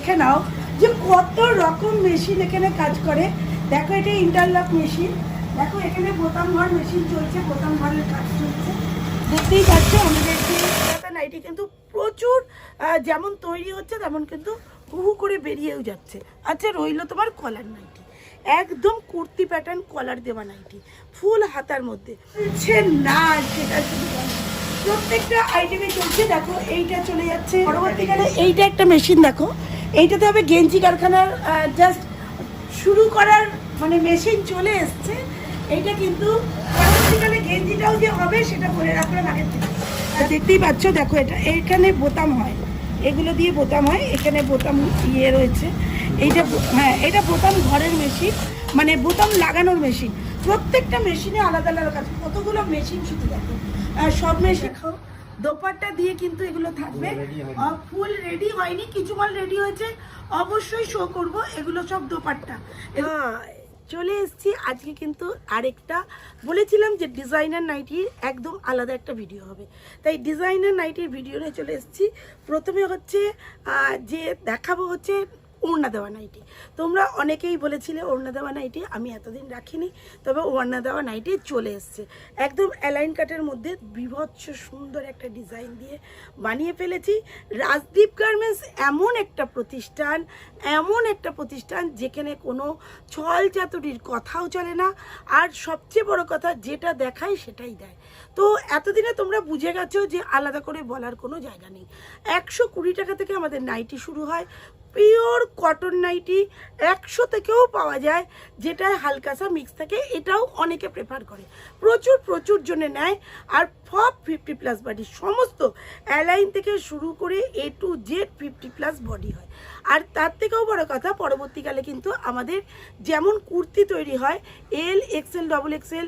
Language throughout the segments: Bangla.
দেখে নাও যে কত রকম মেশিন এখানে কাজ করে। দেখো এটা ইন্টারলক মেশিন, দেখো এখানে বোতাম ঘর মেশিন চলছে, বোতাম ঘরের কাজ চলছে। দেখতেই পাচ্ছ আমাদের যে নাইটি কিন্তু প্রচুর যেমন তৈরি হচ্ছে তেমন কিন্তু হুহু করে বেরিয়েও যাচ্ছে। আচ্ছা রইল তোমার কলার নাইটি, একদম কুর্তি প্যাটার্ন কলার দেওয়া নাইটি, ফুল হাতার মধ্যে না, সেটা শুধু প্রত্যেকটা আইটেমে চলছে। দেখো এইটা চলে যাচ্ছে পরবর্তীকালে, এইটা একটা মেশিন দেখো, এইটাতে হবে গেঞ্জি কারখানার জাস্ট শুরু করার মানে মেশিন চলে এসছে। এইটা কিন্তু পরবর্তীকালে গেঞ্জিটাও যে হবে সেটা বলে রাখলাম আগের থেকে। দেখতেই পাচ্ছ দেখো এটা এইখানে বোতাম হয়, এগুলো দিয়ে বোতাম হয়, এখানে বোতাম ইয়ে রয়েছে। এইটা হ্যাঁ এটা বোতাম ঘরের মেশিন, মানে বোতাম লাগানোর মেশিন। প্রত্যেকটা মেশিনে আলাদা আলাদা কাজ, কতগুলো মেশিন শুধু দেখো। সব মেশিন দোপাট্টা দিয়ে কিন্তু এগুলো থাকবে। ফুল রেডি হয়নি, কিছু মাল রেডি হয়েছে, অবশ্যই শো করব। এগুলো সব দোপাট্টা। চলে এসেছি আজকে কিন্তু আরেকটা, বলেছিলাম যে ডিজাইনার নাইটির একদম আলাদা একটা ভিডিও হবে, তাই ডিজাইনার নাইটির ভিডিও নিয়ে চলে এসেছি। প্রথমে হচ্ছে যে দেখাবো হচ্ছে ওড়না দেওয়া নাইটি। তোমরা অনেকেই বলেছিলে ওড়না দেওয়া নাইটি, আমি এতদিন রাখিনি, তবে ওড়না দেওয়া নাইটি চলে এসছে একদম অ্যালাইন কাটের মধ্যে, বিভৎস সুন্দর একটা ডিজাইন দিয়ে বানিয়ে ফেলেছি। রাজদীপ গার্মেন্টস এমন একটা প্রতিষ্ঠান যেখানে কোনো ছল চাতুরির কথাও চলে না, আর সবচেয়ে বড় কথা যেটা দেখায় সেটাই দেয়। তো এতদিনে তোমরা বুঝে গেছো যে আলাদা করে বলার কোনো জায়গা নেই। 120 টাকা থেকে আমাদের নাইটি শুরু হয়, পিওর কটন নাইটি 100 থেকেও পাওয়া যায়, যেটায় হালকাসা মিক্স থাকে, এটাও অনেকে প্রেফার করে, প্রচুর জনে নেয়। আর সব 50+ বডি, সমস্ত অ্যালাইন থেকে শুরু করে A to Z 50+ বডি হয়। আর তার থেকেও বড় কথা, পরবর্তীকালে কিন্তু আমাদের যেমন কুর্তি তৈরি হয় L, XL, XXL,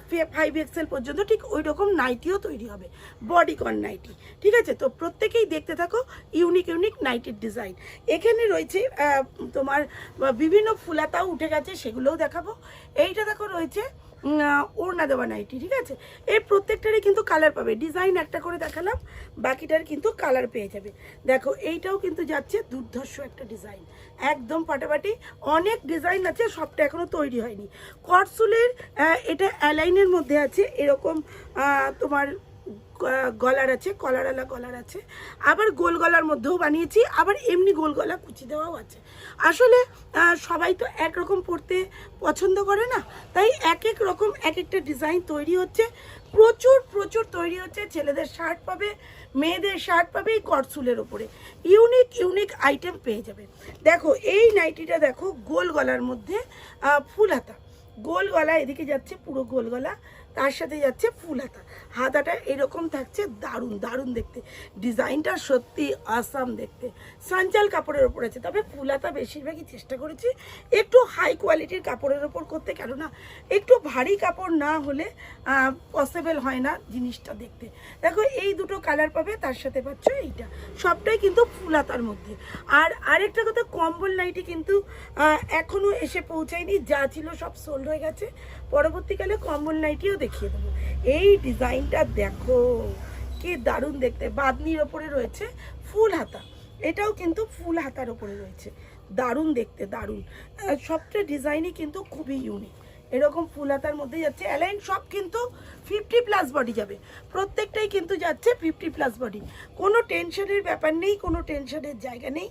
5XL পর্যন্ত, ঠিক ওই রকম নাইটিও তৈরি হবে, বডিকন নাইটি। ঠিক আছে, তো প্রত্যেকেই দেখতে থাকো ইউনিক নাইটির ডিজাইন। এখানে রয়েছে তোমার বিভিন্ন ফুলাতাও উঠে গেছে, সেগুলোও দেখাবো। এইটা দেখো রয়েছে ওড়না দেওয়া নাইটি। ঠিক আছে, এই প্রত্যেকটারই কিন্তু কালার পাবে, ডিজাইন একটা করে দেখালাম, বাকিটার কিন্তু কালার পেয়ে যাবে। দেখো এইটাও কিন্তু যাচ্ছে দুর্ধর্ষ একটা ডিজাইন, একদম ফাটাফাটি। অনেক ডিজাইন আছে, সবটা এখনো তৈরি হয়নি। কটসুলের এটা অ্যালাইনের মধ্যে আছে, এরকম তোমার গলার আছে, কলারওয়ালা গলার আছে, আবার গোল গলার মধ্যেও বানিয়েছি, আবার এমনি গোল গলা কুচি দেওয়াও আছে। আসলে সবাই তো একরকম পরতে পছন্দ করে না, তাই এক এক রকম এক একটা ডিজাইন তৈরি হচ্ছে, প্রচুর তৈরি হচ্ছে। ছেলেদের শার্ট পাবে, মেয়েদের শার্ট পাবে, এই কটসুলের ওপরে ইউনিক আইটেম পেয়ে যাবে। দেখো এই নাইটিটা দেখো, গোল গলার মধ্যে ফুল হাতা, গোল গলা, এদিকে যাচ্ছে পুরো গোল গলা, তার সাথে যাচ্ছে ফুল হাতা, হাতাটা এরকম থাকছে, দারুণ দেখতে, ডিজাইনটা সত্যি আসাম দেখতে। সাঞ্চাল কাপড়ের ওপর আছে, তবে ফুল হাতা বেশিরভাগই চেষ্টা করেছি একটু হাই কোয়ালিটির কাপড়ের ওপর করতে, কেননা একটু ভারী কাপড় না হলে পসিবল হয় না জিনিসটা দেখতে। দেখো এই দুটো কালার পাবে, তার সাথে পাচ্ছ এইটা, সবটাই কিন্তু ফুল হাতার মধ্যে। আর আরেকটা কথা, কম্বল নাইটি কিন্তু এখনো এসে পৌঁছায়নি, যা ছিল সব সোল্ড হয়ে গেছে। পরবর্তীকালে কম্বল নাইটিও দেখিয়ে দেবো। এই ডিজাইনটা দেখো কি দারুণ দেখতে, বাদনির ওপরে রয়েছে ফুল হাতা, এটাও কিন্তু ফুল হাতার ওপরে রয়েছে, দারুণ দেখতে, দারুণ। সবটা ডিজাইনই কিন্তু খুবই ইউনিক, এরকম ফুল হাতার মধ্যে যাচ্ছে। অ্যালাইন সব কিন্তু 50+ বডি যাবে, প্রত্যেকটাই কিন্তু যাচ্ছে 50+ বডি, কোনো টেনশনের ব্যাপার নেই, কোনো টেনশনের জায়গা নেই।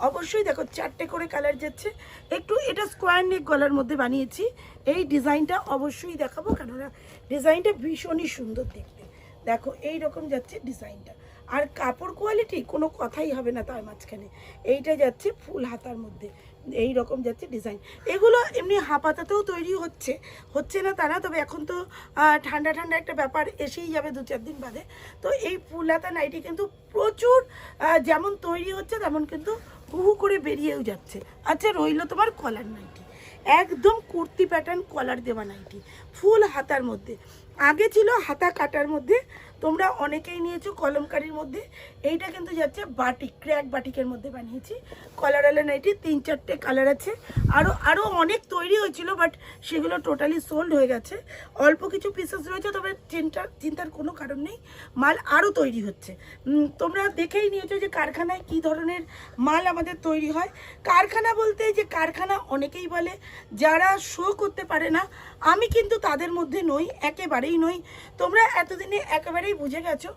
অবশ্যই দেখো 4টে করে কালার যাচ্ছে। একটু এটা স্কোয়ার নেক গলার মধ্যে বানিয়েছি, এই ডিজাইনটা অবশ্যই দেখাবো, কেননা ডিজাইনটা ভীষণই সুন্দর দেখতে। দেখো এই রকম যাচ্ছে ডিজাইনটা, আর কাপড় কোয়ালিটি কোনো কথাই হবে না তার মাঝখানে। এইটা যাচ্ছে ফুল হাতার মধ্যে, এই রকম যাচ্ছে ডিজাইন। এগুলো এমনি হাফ হাতাতেও তৈরি হচ্ছে না তা না, তবে এখন তো ঠান্ডা একটা ব্যাপার এসেই যাবে 2-4 দিন বাদে। তো এই ফুল হাতা নাইটি কিন্তু প্রচুর যেমন তৈরি হচ্ছে তেমন কিন্তু হুহু করে বেরিয়েও যাচ্ছে। আচ্ছা রইল তোমার কলার নাইটি, একদম কুর্তি প্যাটার্ন কলার দেওয়া নাইটি, ফুল হাতার মধ্যে। আগে ছিল হাতা কাটার মধ্যে, তোমরা অনেকেই নিয়েছো কলমকারির মধ্যে। এইটা কিন্তু যাচ্ছে বাটিক, ক্র্যাক বাটিকের মধ্যে বানিয়েছি। কলারওয়ালা নাইটি 3-4টে কালার আছে, আরও অনেক তৈরি হয়েছিল, বাট সেগুলো টোটালি সোল্ড হয়ে গেছে। অল্প কিছু পিসেস রয়েছে, তবে চিন্তার কোনো কারণ নেই, মাল আরও তৈরি হচ্ছে। তোমরা দেখেই নিয়েছো যে কারখানায় কী ধরনের মাল আমাদের তৈরি হয়। কারখানা বলতে যে কারখানা অনেকেই বলে, যারা শো করতে পারে না, আমি কিন্তু তাদের মধ্যে নই, একেবারেই নই। তোমরা এতদিনে একেবারেই বুঝে গেছো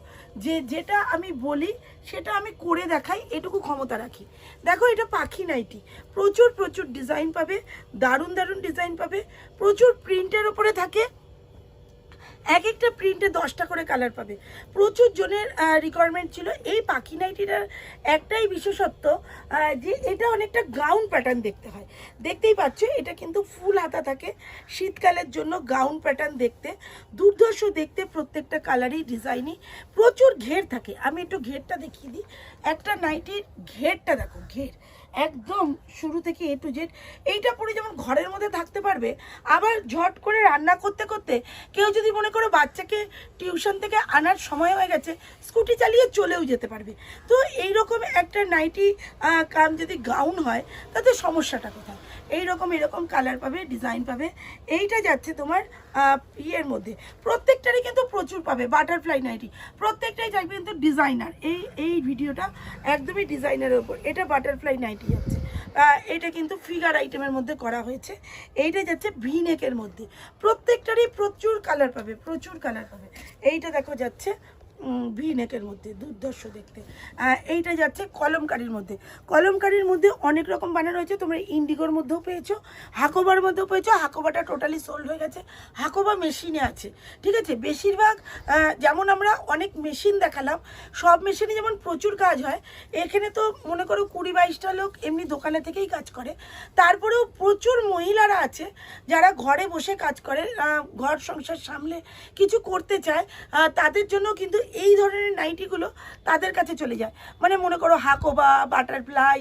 যে যেটা আমি বলি সেটা আমি করে দেখাই, এটুকু ক্ষমতা রাখি। দেখো, এটা পাখি নাইটি, প্রচুর প্রচুর ডিজাইন পাবে, দারুণ দারুণ ডিজাইন পাবে, প্রচুর প্রিন্টের ওপরে থাকে। এক একটা প্রিন্টে 10টা করে কালার পাবে। প্রচুর জনের রিকোয়ারমেন্ট ছিল। এই পাখি নাইটিটার একটাই বিশেষত্ব, যে এটা অনেকটা গাউন প্যাটার্ন দেখতে হয়। দেখতেই পাচ্ছ, এটা কিন্তু ফুল হাতা থাকে, শীতকালের জন্য গাউন প্যাটার্ন দেখতে দুর্ধর্ষ দেখতে। প্রত্যেকটা কালারই ডিজাইনই, প্রচুর ঘের থাকে। আমি একটু ঘেরটা দেখিয়ে দিই। একটা নাইটির ঘেরটা দেখো, ঘের একদম শুরু থেকে A to Z। এইটা পরে যেমন ঘরের মধ্যে থাকতে পারবে, আবার ঝট করে রান্না করতে করতে কেউ যদি মনে করো বাচ্চাকে টিউশন থেকে আনার সময় হয়ে গেছে, স্কুটি চালিয়ে চলেও যেতে পারবে। তো এইরকম একটা নাইটি কাম যদি গাউন হয়, তাতে সমস্যাটা কোথায়? এরকম কালার পাবে, ডিজাইন পাবে। এইটা যাচ্ছে তোমার ইয়ের মধ্যে, প্রত্যেকটারই কিন্তু প্রচুর পাবে। বাটারফ্লাই নাইটি প্রত্যেকটাই থাকবে কিন্তু ডিজাইনার। এই ভিডিওটা একদমই ডিজাইনারের ওপর। এটা বাটারফ্লাই নাইটি যাচ্ছে, এটা কিন্তু ফিগার আইটেমের মধ্যে করা হয়েছে। এইটা যাচ্ছে ভি নেকের মধ্যে, প্রত্যেকটারই প্রচুর কালার পাবে, প্রচুর কালার পাবে। এইটা দেখো যাচ্ছে ভি নেকের মধ্যে, দুর্ধর্ষ দেখতে। এইটা যাচ্ছে কলমকারির মধ্যে। কলমকারির মধ্যে অনেক রকম বানানো হয়েছে। তোমরা ইন্ডিগোর মধ্যেও পেয়েছো, হাকোবার মধ্যেও পেয়েছো। হাকোবাটা টোটালি সোল্ড হয়ে গেছে, হাকোবা মেশিনে আছে, ঠিক আছে। বেশিরভাগ যেমন আমরা অনেক মেশিন দেখালাম, সব মেশিনে যেমন প্রচুর কাজ হয়, এখানে তো মনে করো 20-22টা লোক এমনি দোকানে থেকেই কাজ করে। তারপরেও প্রচুর মহিলারা আছে যারা ঘরে বসে কাজ করে, ঘর সংসার সামলে কিছু করতে চায়। তাদের জন্য কিন্তু এই ধরনের নাইটিগুলো তাদের কাছে চলে যায়। মানে মনে করো হাকোবা, বাটারফ্লাই,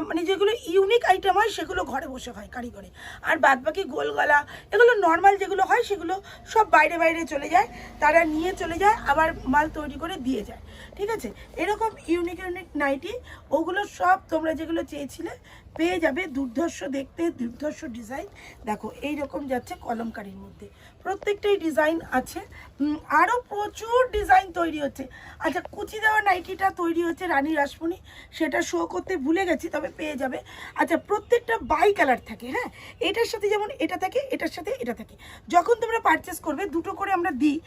মানে যেগুলো ইউনিক আইটেম হয় সেগুলো ঘরে বসে হয় কারিগরে। আর বাদবাকি গোল গলা, এগুলো নর্মাল যেগুলো হয় সেগুলো সব বাইরে বাইরে চলে যায়, তারা নিয়ে চলে যায়, আবার মাল তৈরি করে দিয়ে যায়, ঠিক আছে। এরকম ইউনিক ইউনিক নাইটি, ওগুলো সব তোমরা যেগুলো চেয়েছিলে পেয়ে যাবে। দুর্ধর্ষ দেখতে, দুর্ধর্ষ ডিজাইন। দেখো এইরকম যাচ্ছে কলমকারির মধ্যে, প্রত্যেকটাই ডিজাইন আছে। আরও প্রচুর ডিজাইন তৈরি হচ্ছে। আচ্ছা, কুচি দেওয়া নাইটিটা তৈরি হচ্ছে রানী রাসমণি, সেটা শো করতে ভুলে গেছি, তবে পেয়ে যাবে। আচ্ছা, প্রত্যেকটা বাই কালার থাকে, হ্যাঁ, এটার সাথে যেমন এটা থাকে, এটার সাথে এটা থাকে। যখন তোমরা পারচেস করবে, দুটো করে আমরা দিই,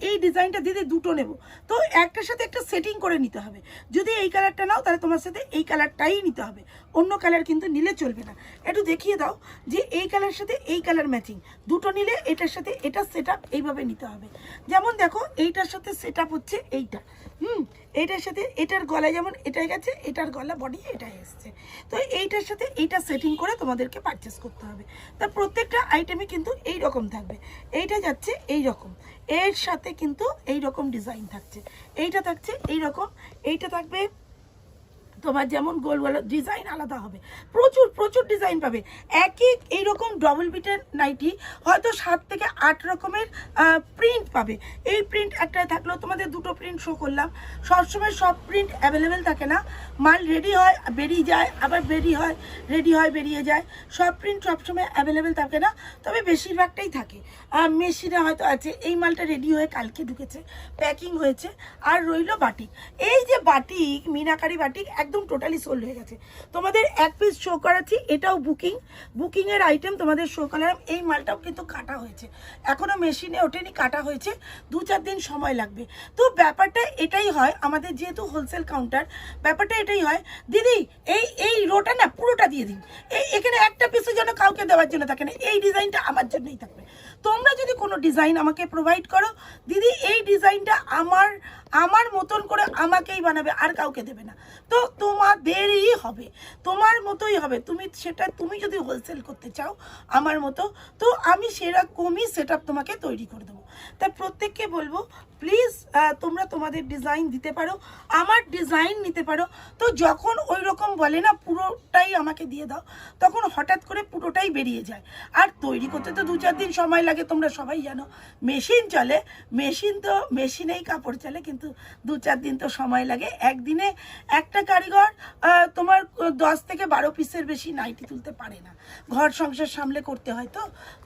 এই ডিজাইনটা দিতে দুটো নেব, তো একটার সাথে একটা সেটিং করে নিতে হবে। যদি এই কালারটা নাও, তাহলে তোমার সাথে এই কালারটাই নিতে হবে, অন্য কালার কিন্তু নিলে চলবে না। একটু দেখিয়ে দাও যে এই কালার সাথে এই কালার ম্যাচিং, দুটো নিলে এটার সাথে এটা সেট আপ এইভাবে নিতে হবে। যেমন দেখো, এইটার সাথে সেট আপ হচ্ছে এইটা, এইটার সাথে এটার গলায় যেমন এটাই গেছে, এটার গলা বডি এটাই এসছে, তো এইটার সাথে এইটা সেটিং করে তোমাদেরকে পারচেস করতে হবে। তা প্রত্যেকটা আইটেমে কিন্তু এই রকম থাকবে। এইটা যাচ্ছে এই রকম, এর সাথে কিন্তু এই রকম ডিজাইন থাকছে, এইটা থাকছে এই রকম, এইটা থাকবে তোমার যেমন গোল গোল, ডিজাইন আলাদা হবে, প্রচুর প্রচুর ডিজাইন পাবে। একই এইরকম ডবল বিটের নাইটি হয়তো 7 থেকে 8 রকমের প্রিন্ট পাবে। এই প্রিন্ট একটাই থাকলেও তোমাদের দুটো প্রিন্ট শো করলাম। সবসময় সব প্রিন্ট অ্যাভেলেবেল থাকে না, মাল রেডি হয় বেরিয়ে যায়, আবার রেডি হয় বেরিয়ে যায়। সব প্রিন্ট সবসময় অ্যাভেলেবেল থাকে না, তবে বেশিরভাগটাই থাকে। মেশিনে হয়তো আছে, এই মালটা রেডি হয়ে কালকে ঢুকেছে, প্যাকিং হয়েছে। আর রইল বাটিক। এই যে বাটিক, মিনাকারি বাটিক একদম টোটালি সোল্ড হয়ে গেছে। তোমাদের এক পিস শো করাচ্ছি, এটাও বুকিংয়ের আইটেম তোমাদের শো করালাম। এই মালটাও কিন্তু কাটা হয়েছে, এখনও মেশিনে ওঠেনি, কাটা হয়েছে, 2-4 দিন সময় লাগবে। তো ব্যাপারটা এটাই হয় আমাদের, যেহেতু হোলসেল কাউন্টার, ব্যাপারটা এটাই হয়। দিদি এই রোটা না পুরোটা দিয়ে দিন, এখানে একটা পিসের জন্য কাউকে দেওয়ার জন্য থাকে না, এই ডিজাইনটা আমার জন্যই থাকবে। তোমরা যদি কোনো ডিজাইন আমাকে প্রোভাইড করো, দিদি এই ডিজাইনটা আমার মতন করে আমাকেই বানাবে, আর কাউকে দেবে না, তো তোমাদেরই হবে। হবে, তোমার মতোই হবে। তুমি যদি হোলসেল করতে চাও আমার মতো, তো আমি সেরকমই সেট আপ তোমাকে তৈরি করে দেবো। তাই প্রত্যেককে বলবো প্লিজ তোমরা তোমাদের ডিজাইন দিতে পারো, আমার ডিজাইন নিতে পারো। তো যখন ওই রকম বলে না পুরোটাই আমাকে দিয়ে দাও, তখন হঠাৎ করে পুরোটাই বেরিয়ে যায়। আর তৈরি করতে তো 2-4 দিন সময় লাগে, তোমরা সবাই জানো। মেশিন চলে, মেশিনেই কাপড় চলে, কিন্তু 2-4 দিন তো সময় লাগে। একদিনে একটা কারিগর তোমার 10 থেকে 12 পিসের বেশি নাইটি তুলতে পারে না, ঘর সংসার সামলে করতে হয়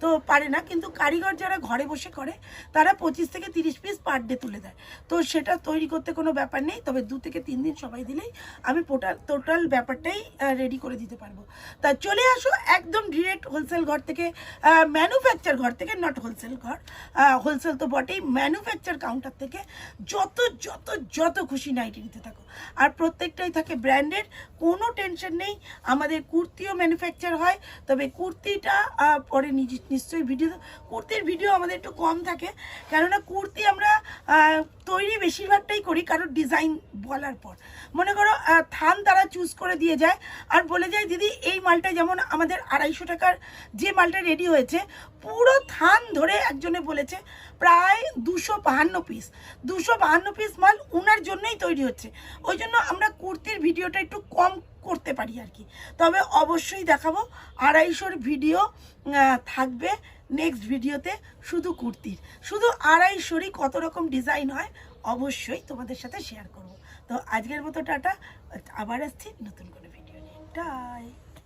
তো পারে না। কিন্তু কারিগর যারা ঘরে বসে করে তারা 25 থেকে 30 পিস পার ডে তুলে দেয়। তো সেটা তৈরি করতে কোনো ব্যাপার নেই, তবে 2 থেকে 3 দিন সময় দিলেই আমি টোটাল ব্যাপারটাই রেডি করে দিতে পারবো। তা চলে আসো একদম ডিরেক্ট হোলসেল ঘর থেকে, ম্যানুফ্যাকচার ঘর থেকে, নট হোলসেল ঘর, হোলসেল তো বটেই, ম্যানুফ্যাকচার কাউন্টার থেকে যত যত যত খুশি নাইটি নিতে থাকো। আর প্রত্যেকটাই থাকে ব্র্যান্ডেড, কোনো টেনশন নেই। আমাদের কুর্তিও ম্যানুফ্যাকচার হয়, তবে কুর্তিটা পরে নিশ্চয়ই কুর্তির ভিডিও আমাদের একটু কম থাকে, কেননা কুর্তি আমরা তৈরি বেশিরভাগটাই করি কারণ ডিজাইন বলার পর মনে করো থান তারা চুজ করে দিয়ে যায় আর বলে যায় দিদি এই মালটা, যেমন আমাদের 250 টাকার যে মালটা রেডি হয়েছে পুরো থান ধরে একজনে বলেছে প্রায় 252 পিস মাল ওনার জন্যই তৈরি হচ্ছে। ওই জন্য আমরা কুর্তির ভিডিওটা একটু কম করতে পারি আর কি। তবে অবশ্যই দেখাবো 250 ভিডিও থাকবে নেক্সট ভিডিওতে, শুধু কুর্তির, শুধু 250 কত রকম ডিজাইন হয় অবশ্যই তোমাদের সাথে শেয়ার করব। তো আজকের মতো টাটা, আবার আসছি নতুন করে ভিডিও নিয়ে।